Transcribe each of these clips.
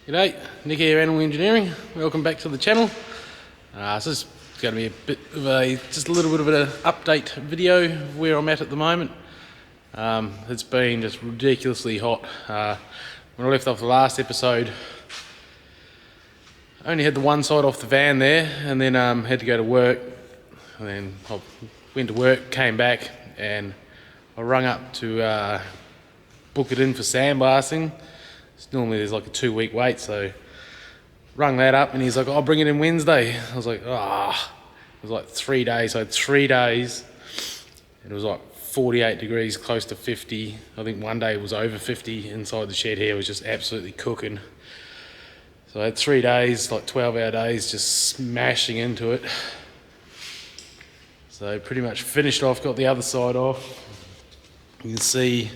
G'day, Nick here, Animal Engineering. Welcome back to the channel. This is going to be just a little bit of an update video of where I'm at the moment. It's been just ridiculously hot. When I left off the last episode, I only had the one side off the van there, and then had to go to work. And then I went to work, came back, and I rung up to book it in for sandblasting. Normally there's like a 2-week wait, so rung that up and he's like, I'll bring it in Wednesday. I was like, it was like 3 days. So I had 3 days and it was like 48 degrees, close to 50. I think one day it was over 50 inside the shed here. It was just absolutely cooking. So I had 3 days, like 12-hour days, just smashing into it. So pretty much finished off, got the other side off. You can see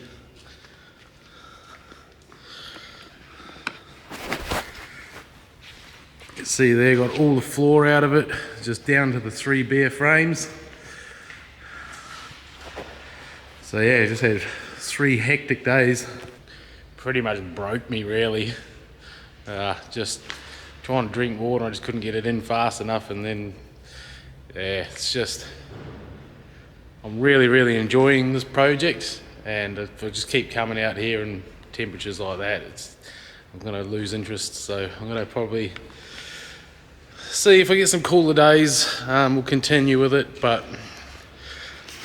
there, got all the floor out of it, just down to the 3 bare frames. So yeah, just had 3 hectic days. Pretty much broke me really. Just trying to drink water, I just couldn't get it in fast enough, and then yeah, it's just, I'm really enjoying this project, and if I just keep coming out here and temperatures like that, I'm going to lose interest. So I'm going to probably see if I get some cooler days, we'll continue with it. But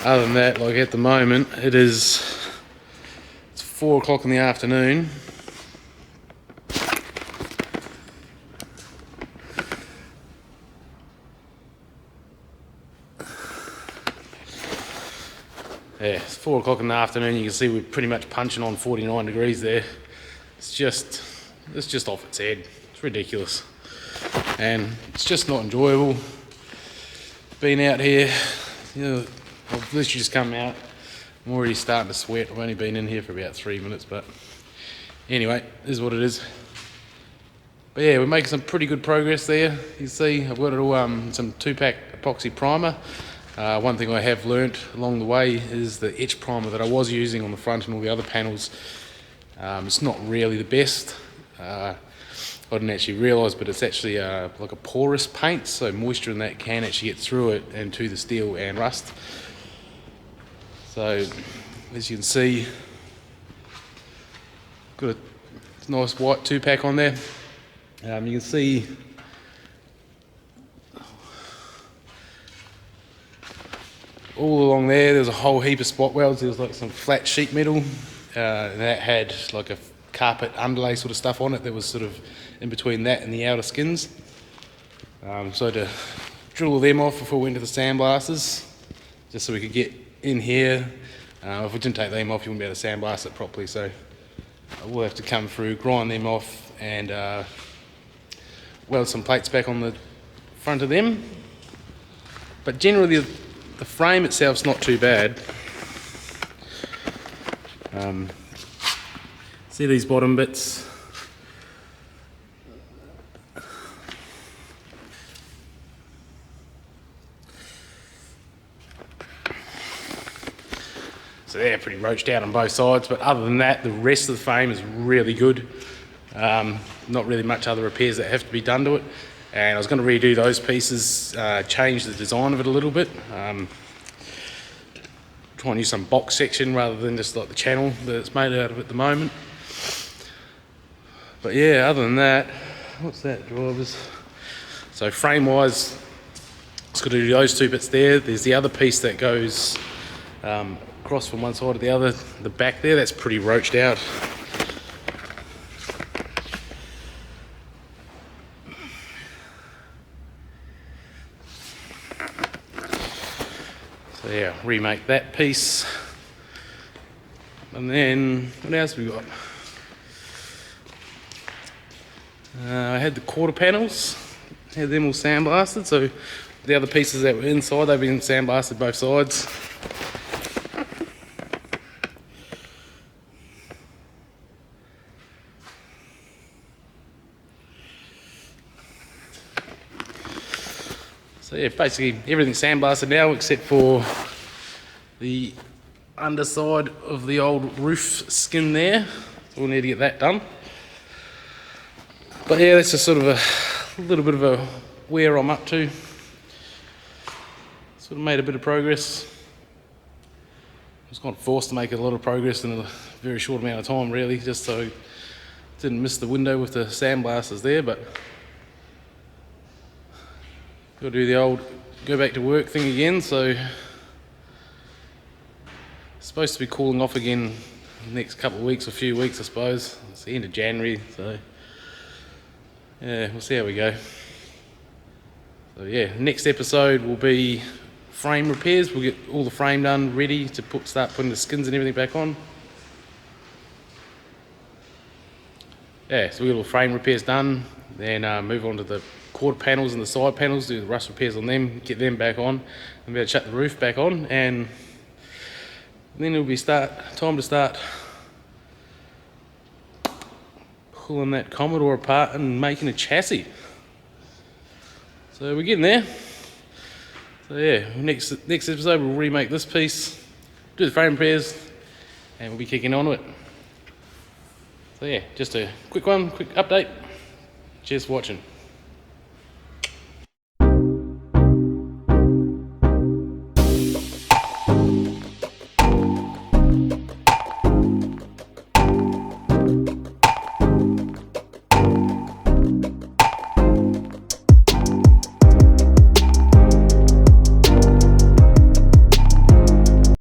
other than that, like at the moment, it's 4 o'clock in the afternoon. Yeah, it's 4 o'clock in the afternoon. You can see we're pretty much punching on 49 degrees there. It's just off its head. It's ridiculous. And it's just not enjoyable being out here. You know, I've literally just come out. I'm already starting to sweat. I've only been in here for about 3 minutes, but anyway, this is what it is. But yeah, we're making some pretty good progress there. You see, I've got it all some 2-pack epoxy primer. One thing I have learnt along the way is the etch primer that I was using on the front and all the other panels. It's not really the best. I didn't actually realise, but it's actually like a porous paint, so moisture in that can actually get through it and to the steel and rust. So as you can see, got a nice white 2-pack on there. You can see all along there's a whole heap of spot welds. There was like some flat sheet metal, and that had like a carpet underlay sort of stuff on it that was sort of in between that and the outer skins. So I had to drill all them off before we went to the sandblasters, just so we could get in here. If we didn't take them off, you wouldn't be able to sandblast it properly, so I will have to come through, grind them off, and weld some plates back on the front of them. But generally the frame itself's not too bad. See these bottom bits? So they're pretty roached out on both sides, but other than that, the rest of the frame is really good. Not really much other repairs that have to be done to it. And I was going to redo those pieces, change the design of it a little bit. Try and use some box section rather than just like the channel that it's made out of at the moment. But yeah, other than that, what's that, drivers? So frame wise, it's got to do those 2 bits there. There's the other piece that goes across from one side to the other, the back there, that's pretty roached out. So yeah, remake that piece. And then, what else have we got? I had the quarter panels, had them all sandblasted, so the other pieces that were inside, they've been sandblasted both sides. So yeah, basically everything's sandblasted now except for the underside of the old roof skin there. So we'll need to get that done. But yeah, that's just sort of a little bit of a where I'm up to. Sort of made a bit of progress. I was kind of forced to make a lot of progress in a very short amount of time, really, just so I didn't miss the window with the sandblasters there. But got to do the old go back to work thing again. So it's supposed to be cooling off again the next couple of weeks, a few weeks, I suppose. It's the end of January, so yeah, we'll see how we go. So yeah, next episode will be frame repairs. We'll get all the frame done, ready to start putting the skins and everything back on. Yeah, so we'll get all the frame repairs done, then move on to the quarter panels and the side panels, do the rust repairs on them, get them back on, and be able to shut the roof back on, and then it'll be time to start pulling that Commodore apart and making a chassis. So we're getting there. So yeah, next episode we'll remake this piece, do the frame repairs, and we'll be kicking on to it. So yeah, just a quick update. Cheers for watching.